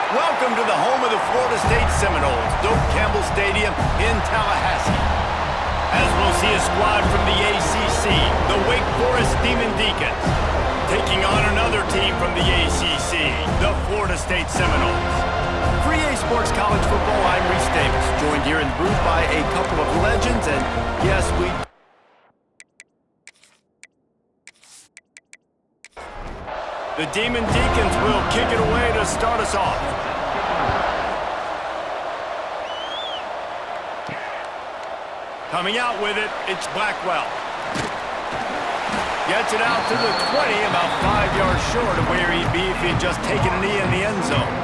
Welcome to the home of the Florida State Seminoles, Doak Campbell Stadium in Tallahassee. As we'll see a squad from the ACC, the Wake Forest Demon Deacons, taking on another team from the ACC, the Florida State Seminoles. For EA Sports College Football, I'm Reese Davis, joined here in the booth by a couple of legends, and yes, the Demon Deacons will kick it away to start us off. Coming out with it, it's Blackwell. Gets it out to the 20, about 5 yards short of where he'd be if he'd just taken a knee in the end zone.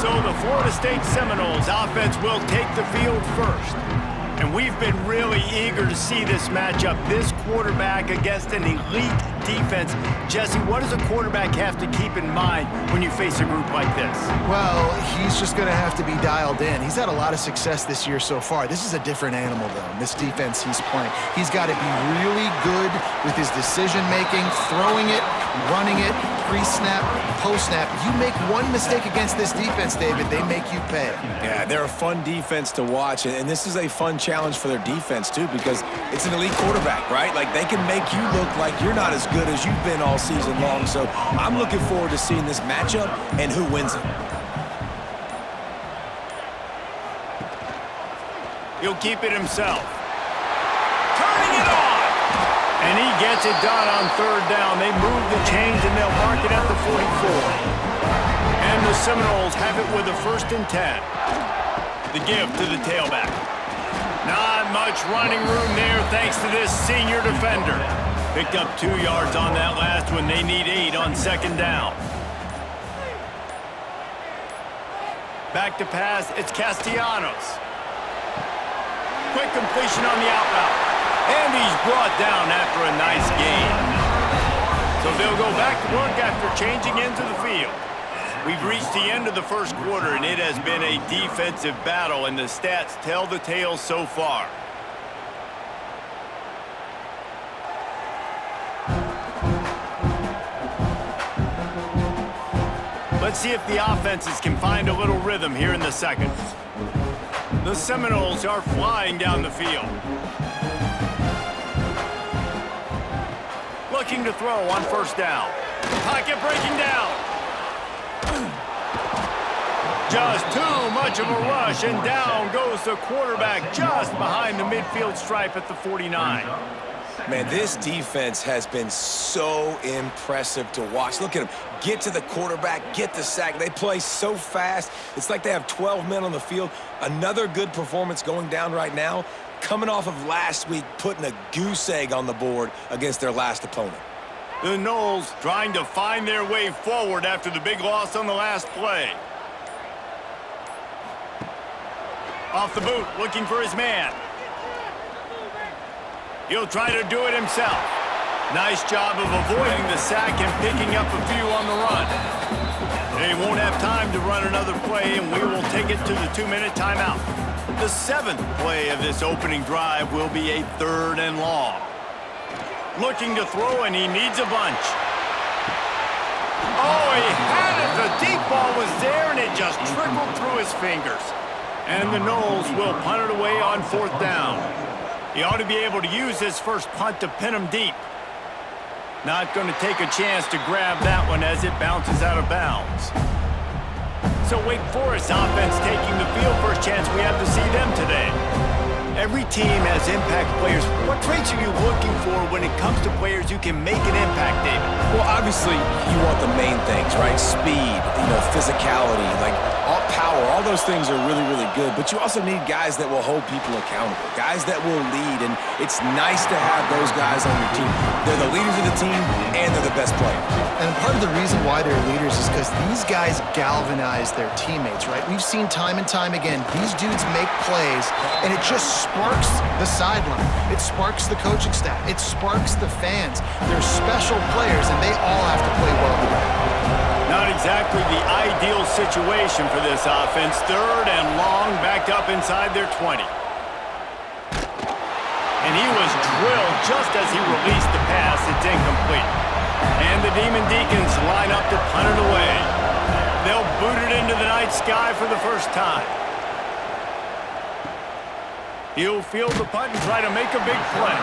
So the Florida State Seminoles offense will take the field first. And we've been really eager to see this matchup, this quarterback against an elite defense. Jesse, what does a quarterback have to keep in mind when you face a group like this? Well, he's just going to have to be dialed in. He's had a lot of success this year so far. This is a different animal, though, in this defense he's playing. He's got to be really good with his decision-making, throwing it, running it, pre-snap, post-snap. You make one mistake against this defense, David, they make you pay. Yeah, they're a fun defense to watch, and this is a fun challenge for their defense, too, because it's an elite quarterback, right? Like, they can make you look like you're not as good as you've been all season long, so I'm looking forward to seeing this matchup and who wins it. He'll keep it himself. Turning it on! And he gets it done on third down. They move the chains and they'll mark it at the 44. And the Seminoles have it with a 1st and 10. The give to the tailback. Not much running room there thanks to this senior defender. Picked up 2 yards on that last one. They need 8 on 2nd down. Back to pass, it's Castellanos. Quick completion on the out route. And he's brought down after a nice gain. So they'll go back to work after changing into the field. We've reached the end of the first quarter, and it has been a defensive battle, and the stats tell the tale so far. Let's see if the offenses can find a little rhythm here in the second. The Seminoles are flying down the field. Looking to throw on 1st down. Pocket breaking down. Just too much of a rush, and down goes the quarterback just behind the midfield stripe at the 49. Man, this defense has been so impressive to watch. Look at them. Get to the quarterback, get the sack. They play so fast. It's like they have 12 men on the field. Another good performance going down right now, coming off of last week, putting a goose egg on the board against their last opponent. The Noles trying to find their way forward after the big loss on the last play. Off the boot, looking for his man. He'll try to do it himself. Nice job of avoiding the sack and picking up a few on the run. They won't have time to run another play, and we will take it to the 2-minute timeout. The 7th play of this opening drive will be a 3rd and long. Looking to throw, and he needs a bunch. Oh, he had it. The deep ball was there, and it just trickled through his fingers. And the Noles will punt it away on 4th down. He ought to be able to use his first punt to pin him deep. Not going to take a chance to grab that one as it bounces out of bounds. So Wake Forest offense taking the field. First chance we have to see them today. Every team has impact players. What traits are you looking for when it comes to players who can make an impact, David? Well, obviously, you want the main things, right? Speed, physicality, like all power. All those things are really, really good. But you also need guys that will hold people accountable, guys that will lead. And it's nice to have those guys on your team. They're the leaders of the team, and they're the best players. And part of the reason why they're leaders is because these guys galvanize their teammates, right? We've seen time and time again, these dudes make plays, and it just sparks the sideline. It sparks the coaching staff. It sparks the fans. They're special players, and they all have to play well together. Not exactly the ideal situation for this offense. 3rd and long, backed up inside their 20. And he was drilled just as he released the pass. It's incomplete. And the Demon Deacons line up to punt it away. they'll boot it into the night sky for the first time. He'll field the punt and try to make a big play.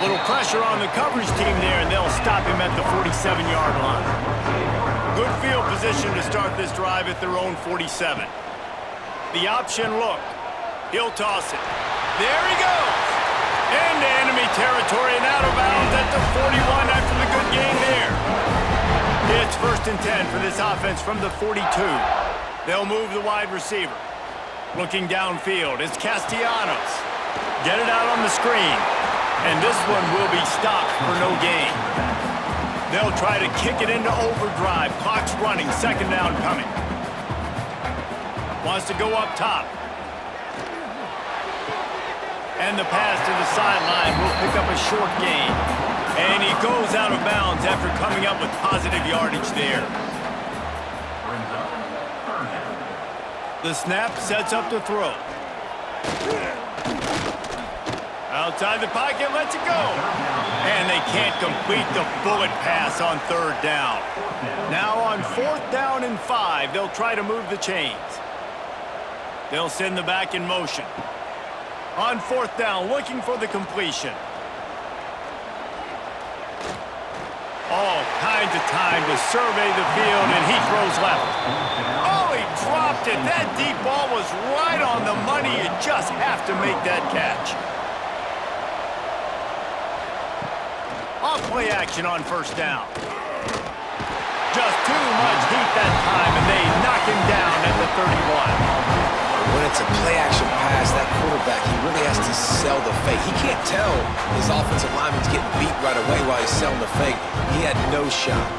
Little pressure on the coverage team there, and they'll stop him at the 47-yard line. Good field position to start this drive at their own 47. The option look. He'll toss it. There he goes. Into enemy territory and out of bounds at the 41 after the good gain there. It's 1st and 10 for this offense from the 42. They'll move the wide receiver. Looking downfield, it's Castellanos. Get it out on the screen. And this one will be stopped for no gain. They'll try to kick it into overdrive. Clock's running, 2nd down coming. Wants to go up top. And the pass to the sideline will pick up a short gain. And he goes out of bounds after coming up with positive yardage there. The snap sets up the throw. Outside the pocket, lets it go. And they can't complete the bullet pass on 3rd down. Now on 4th down and 5, they'll try to move the chains. They'll send the back in motion. On 4th down, looking for the completion. All kinds of time to survey the field, and he throws left. Oh, he dropped it. That deep ball was right on the money. You just have to make that catch. Off play action on 1st down. Just too much heat that time, and they knock him down at the 31. When it's a play-action pass, that quarterback, he really has to sell the fake. He can't tell his offensive lineman's getting beat right away while he's selling the fake. He had no shot.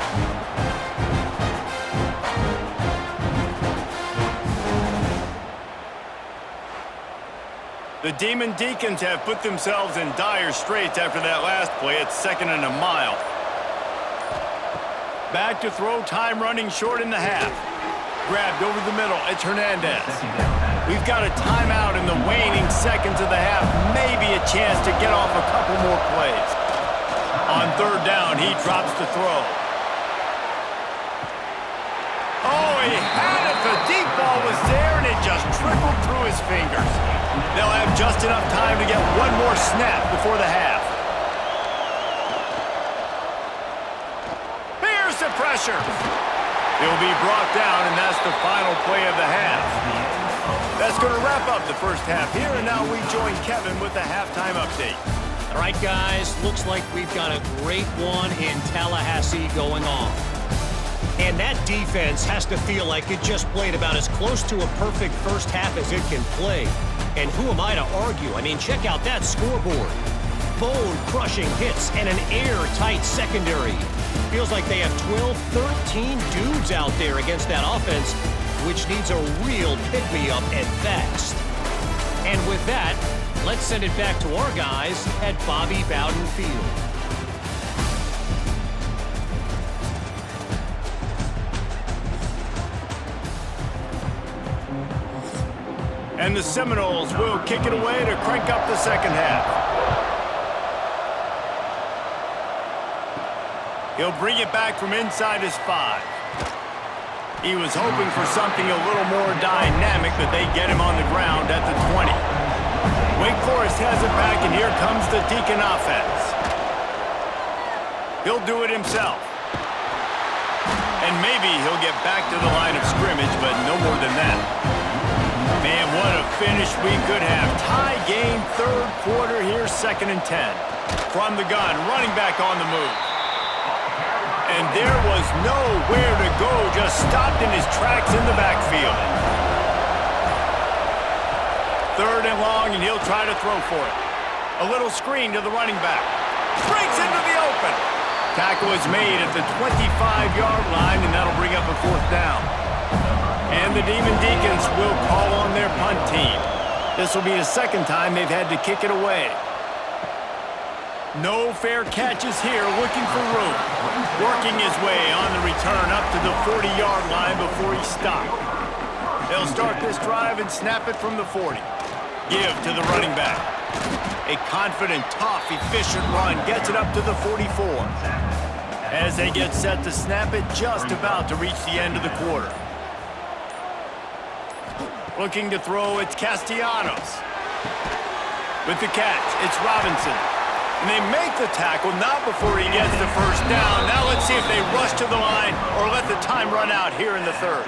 The Demon Deacons have put themselves in dire straits after that last play. It's 2nd and a mile. Back to throw, time running short in the half. Grabbed over the middle, it's Hernandez. We've got a timeout in the waning seconds of the half. Maybe a chance to get off a couple more plays. On 3rd down, he drops the throw. Oh, he had it. The deep ball was there, and it just trickled through his fingers. They'll have just enough time to get one more snap before the half. Here's the pressure. He'll be brought down, and that's the final play of the half. That's going to wrap up the first half here, and now we join Kevin with the halftime update. All right, guys, looks like we've got a great one in Tallahassee going on. And that defense has to feel like it just played about as close to a perfect first half as it can play. And who am I to argue? I mean, check out that scoreboard. Bone-crushing hits and an airtight secondary. Feels like they have 12, 13 dudes out there against that offense, which needs a real pick-me-up and fast. And with that, let's send it back to our guys at Bobby Bowden Field. And the Seminoles will kick it away to crank up the second half. He'll bring it back from inside his 5. He was hoping for something a little more dynamic, but they get him on the ground at the 20. Wake Forest has it back, and here comes the Deacon offense. He'll do it himself. And maybe he'll get back to the line of scrimmage, but no more than that. Man, what a finish we could have. Tie game, 3rd quarter here, 2nd and 10. From the gun, running back on the move. And there was nowhere to go, just stopped in his tracks in the backfield. 3rd and long, and he'll try to throw for it. A little screen to the running back. Breaks into the open. Tackle is made at the 25-yard line, and that'll bring up a 4th down. And the Demon Deacons will call on their punt team. This will be the 2nd time they've had to kick it away. No fair catches here, looking for room. Working his way on the return up to the 40-yard line before he stopped. They'll start this drive and snap it from the 40. Give to the running back. A confident, tough, efficient run gets it up to the 44. As they get set to snap it, just about to reach the end of the quarter. Looking to throw, it's Castellanos. With the catch, it's Robinson. And they make the tackle, not before he gets the first down. Now let's see if they rush to the line or let the time run out here in the third.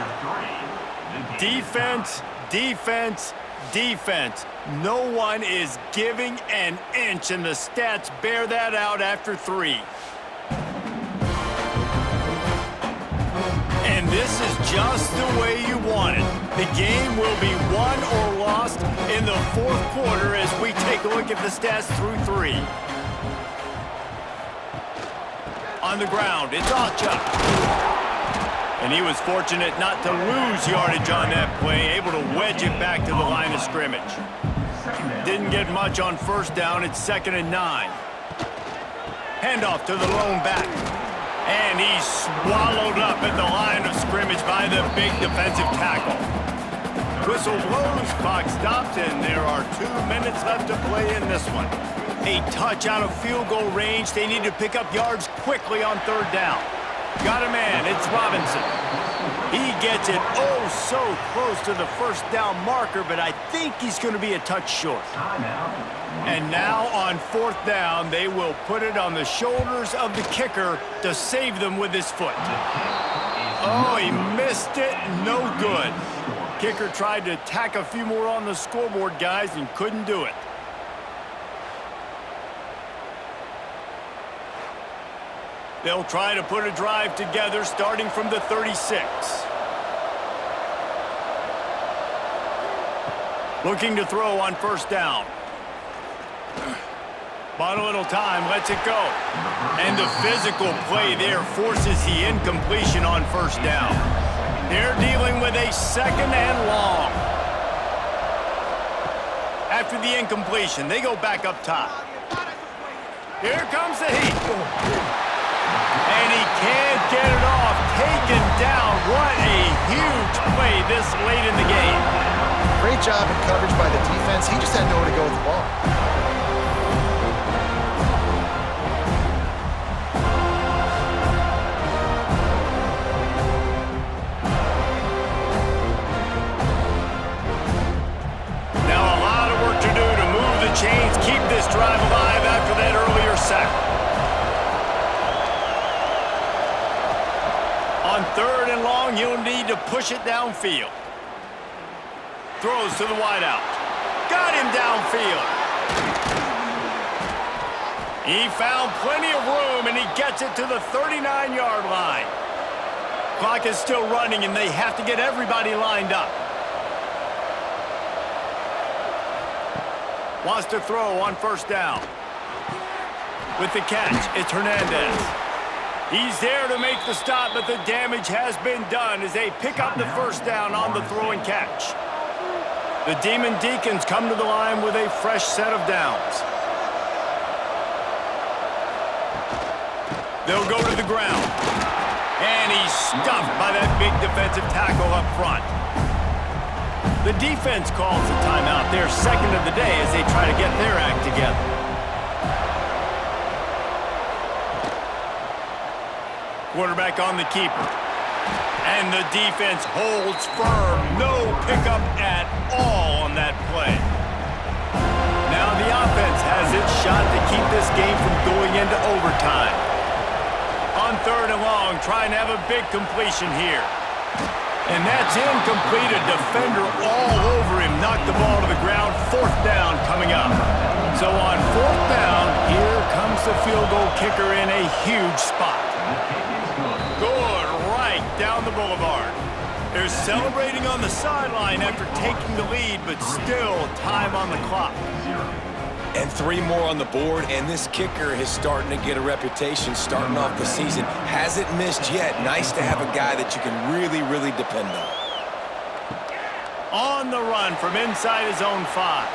Defense, defense, defense. No one is giving an inch, and the stats bear that out after 3. And this is just the way you want it. The game will be won or lost in the fourth quarter as we take a look at the stats through 3. On the ground, it's Archer. And he was fortunate not to lose yardage on that play, able to wedge it back to the line of scrimmage. Didn't get much on first down. It's 2nd and 9. Handoff to the lone back. And he's swallowed up at the line of scrimmage by the big defensive tackle. Whistle blows, clock stops, and there are 2 minutes left to play in this one. A touch out of field goal range. They need to pick up yards quickly on 3rd down. Got a man, it's Robinson. He gets it so close to the first down marker, but I think he's going to be a touch short. And now on 4th down, they will put it on the shoulders of the kicker to save them with his foot. Oh, he missed it. No good. Kicker tried to tack a few more on the scoreboard, guys, and couldn't do it. They'll try to put a drive together starting from the 36. Looking to throw on 1st down. Bought a little time, lets it go. And the physical play there forces the incompletion on 1st down. They're dealing with a 2nd and long. After the incompletion, they go back up top. Here comes the heat. And he can't get it off. Taken down. What a huge play this late in the game. Great job in coverage by the defense. He just had nowhere to go with the ball. Now a lot of work to do to move the chains, keep this drive alive after that earlier sack. On 3rd and long, he'll need to push it downfield. Throws to the wideout. Got him downfield. He found plenty of room, and he gets it to the 39-yard line. Clock is still running, and they have to get everybody lined up. Wants to throw on 1st down. With the catch, it's Hernandez. He's there to make the stop, but the damage has been done as they pick up the 1st down on the throw and catch. The Demon Deacons come to the line with a fresh set of downs. They'll go to the ground. And he's stuffed by that big defensive tackle up front. The defense calls a timeout, their 2nd of the day, as they try to get their act together. Quarterback on the keeper. And the defense holds firm. No pickup at all on that play. Now the offense has its shot to keep this game from going into overtime. On 3rd and long, trying to have a big completion here. And that's incomplete. A defender all over him. Knocked the ball to the ground. 4th down coming up. So on 4th down, here comes the field goal kicker in a huge spot. Good, right down the boulevard. They're celebrating on the sideline after taking the lead, but still time on the clock. And 3 more on the board, and this kicker is starting to get a reputation starting off the season. Hasn't missed yet. Nice to have a guy that you can really, really depend on. On the run from inside his own 5.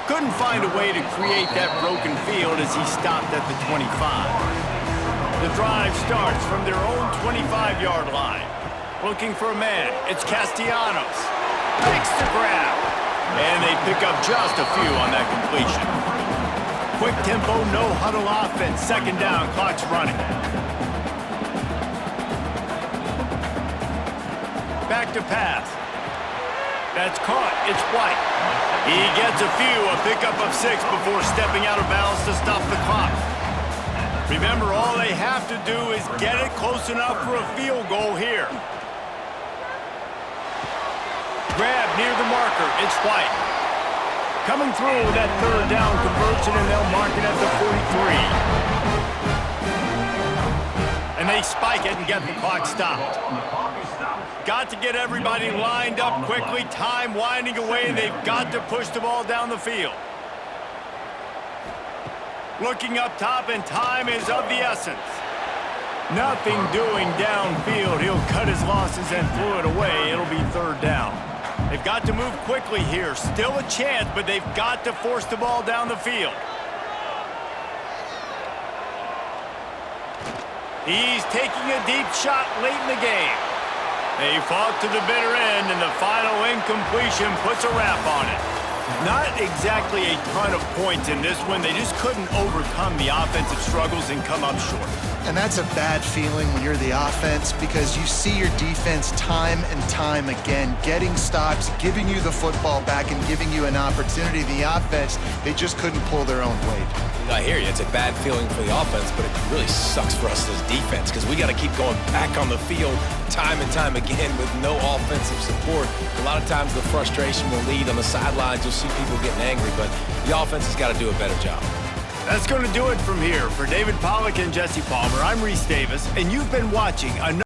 Couldn't find a way to create that broken field as he stopped at the 25. The drive starts from their own 25-yard line. Looking for a man. It's Castellanos. Makes the grab. And they pick up just a few on that completion. Quick tempo, no huddle offense. 2nd down, clock's running. Back to pass. That's caught. It's White. He gets a pickup of 6 before stepping out of bounds to stop the clock. Remember, all they have to do is get it close enough for a field goal here. Grab near the marker. It's White. Coming through with that third down conversion, and they'll mark it at the 43. And they spike it and get the clock stopped. Got to get everybody lined up quickly. Time winding away. They've got to push the ball down the field. Looking up top, and time is of the essence. Nothing doing downfield. He'll cut his losses and throw it away. It'll be third down. They've got to move quickly here. Still a chance, but they've got to force the ball down the field. He's taking a deep shot late in the game. They fought to the bitter end, and the final incompletion puts a wrap on it. Not exactly a ton of points in this one. They just couldn't overcome the offensive struggles and come up short. And that's a bad feeling when you're the offense, because you see your defense time and time again getting stops, giving you the football back, and giving you an opportunity. The offense, they just couldn't pull their own weight. I hear you. It's a bad feeling for the offense, but it really sucks for us as defense because we got to keep going back on the field time and time again with no offensive support. A lot of times the frustration will lead on the sidelines. You'll see people getting angry, but the offense has got to do a better job. That's going to do it from here. For David Pollack and Jesse Palmer, I'm Reese Davis, and you've been watching another